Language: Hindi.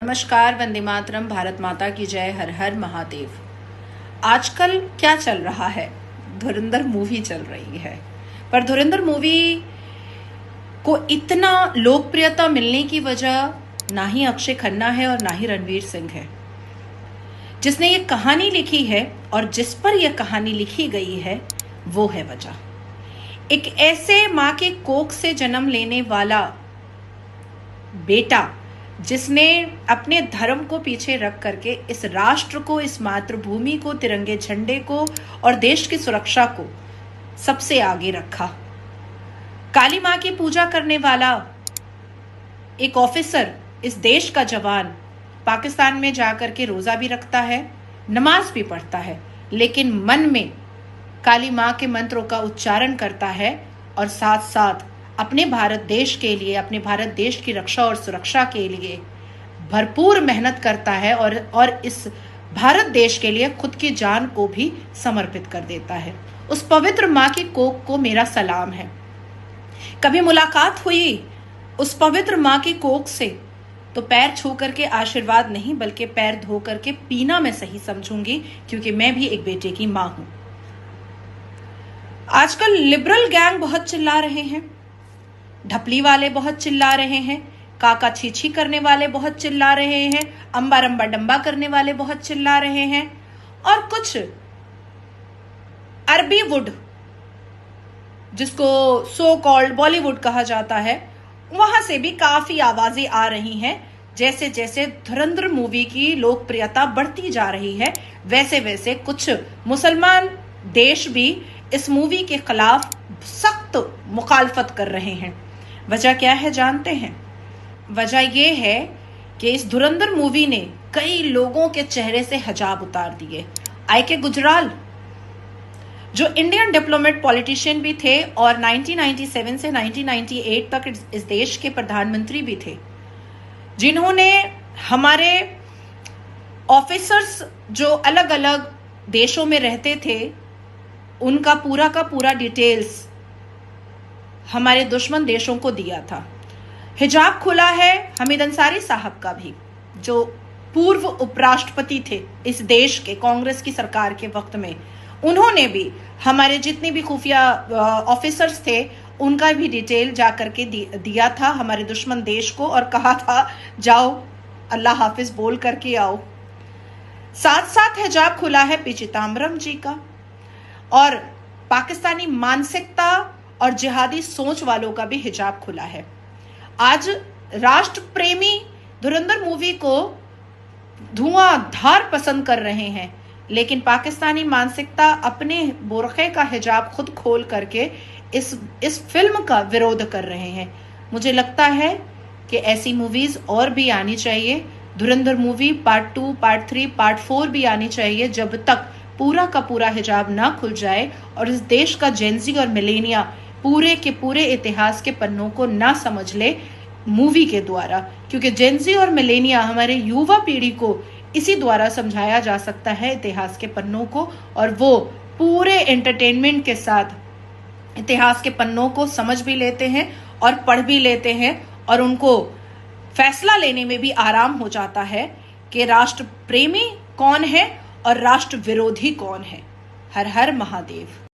नमस्कार, वंदे मातरम, भारत माता की जय, हर हर महादेव। आजकल क्या चल रहा है? धुरंधर मूवी चल रही है। पर धुरंधर मूवी को इतना लोकप्रियता मिलने की वजह ना ही अक्षय खन्ना है और ना ही रणवीर सिंह है। जिसने ये कहानी लिखी है और जिस पर यह कहानी लिखी गई है वो है वजह। एक ऐसे माँ के कोख से जन्म लेने वाला बेटा जिसने अपने धर्म को पीछे रख करके इस राष्ट्र को, इस मातृभूमि को, तिरंगे झंडे को और देश की सुरक्षा को सबसे आगे रखा। काली माँ की पूजा करने वाला एक ऑफिसर, इस देश का जवान, पाकिस्तान में जाकर के रोजा भी रखता है, नमाज भी पढ़ता है, लेकिन मन में काली माँ के मंत्रों का उच्चारण करता है और साथ साथ अपने भारत देश के लिए, अपने भारत देश की रक्षा और सुरक्षा के लिए भरपूर मेहनत करता है और इस भारत देश के लिए खुद की जान को भी समर्पित कर देता है। उस पवित्र माँ की कोख को मेरा सलाम है। कभी मुलाकात हुई उस पवित्र माँ की कोख से तो पैर छू करके आशीर्वाद नहीं बल्कि पैर धो करके पीना मैं सही समझूंगी, क्योंकि मैं भी एक बेटे की माँ हूं। आजकल लिबरल गैंग बहुत चिल्ला रहे हैं, ढपली वाले बहुत चिल्ला रहे हैं, काका छीछी करने वाले बहुत चिल्ला रहे हैं, अंबा रंबा डंबा करने वाले बहुत चिल्ला रहे हैं, और कुछ अरबी वुड, जिसको सो कॉल्ड बॉलीवुड कहा जाता है, वहां से भी काफी आवाजें आ रही हैं। जैसे जैसे धुरंधर मूवी की लोकप्रियता बढ़ती जा रही है, वैसे वैसे कुछ मुसलमान देश भी इस मूवी के खिलाफ सख्त मुखालफत कर रहे हैं। वजह क्या है जानते हैं? वजह यह है कि इस धुरंधर मूवी ने कई लोगों के चेहरे से हिजाब उतार दिए। आई.के. गुजराल, जो इंडियन डिप्लोमेट पॉलिटिशियन भी थे और 1997 से 1998 तक इस देश के प्रधानमंत्री भी थे, जिन्होंने हमारे ऑफिसर्स जो अलग अलग देशों में रहते थे उनका पूरा का पूरा डिटेल्स हमारे दुश्मन देशों को दिया था। हिजाब खुला है हमीद अंसारी साहब का भी, जो पूर्व उपराष्ट्रपति थे इस देश के कांग्रेस की सरकार के वक्त में। उन्होंने भी हमारे जितने भी खुफिया ऑफिसर्स थे उनका भी डिटेल जाकर के दिया था हमारे दुश्मन देश को, और कहा था जाओ अल्लाह हाफिज बोल करके आओ। साथ साथ हिजाब खुला है पी चिदंबरम जी का, और पाकिस्तानी मानसिकता और जिहादी सोच वालों का भी हिजाब खुला है। आज राष्ट्र प्रेमी धुरंधर मूवी को धुआंधार पसंद कर रहे हैं, लेकिन पाकिस्तानी मानसिकता अपने बुरखे का हिजाब खुद खोल करके इस फिल्म का विरोध कर रहे हैं। मुझे लगता है कि ऐसी मूवीज और भी आनी चाहिए। धुरंधर मूवी पार्ट 2, पार्ट 3, पार्ट 4 भी आनी चाहिए, जब तक पूरा का पूरा हिजाब ना खुल जाए और इस देश का जेनजी और मिलेनिया पूरे के पूरे इतिहास के पन्नों को ना समझ ले मूवी के द्वारा। क्योंकि जेनजी और मिलेनिया हमारे युवा पीढ़ी को इसी द्वारा समझाया जा सकता है इतिहास के पन्नों को, और वो पूरे एंटरटेनमेंट के साथ इतिहास के पन्नों को समझ भी लेते हैं और पढ़ भी लेते हैं, और उनको फैसला लेने में भी आराम हो जाता है कि राष्ट्र प्रेमी कौन है और राष्ट्र विरोधी कौन है। हर हर महादेव।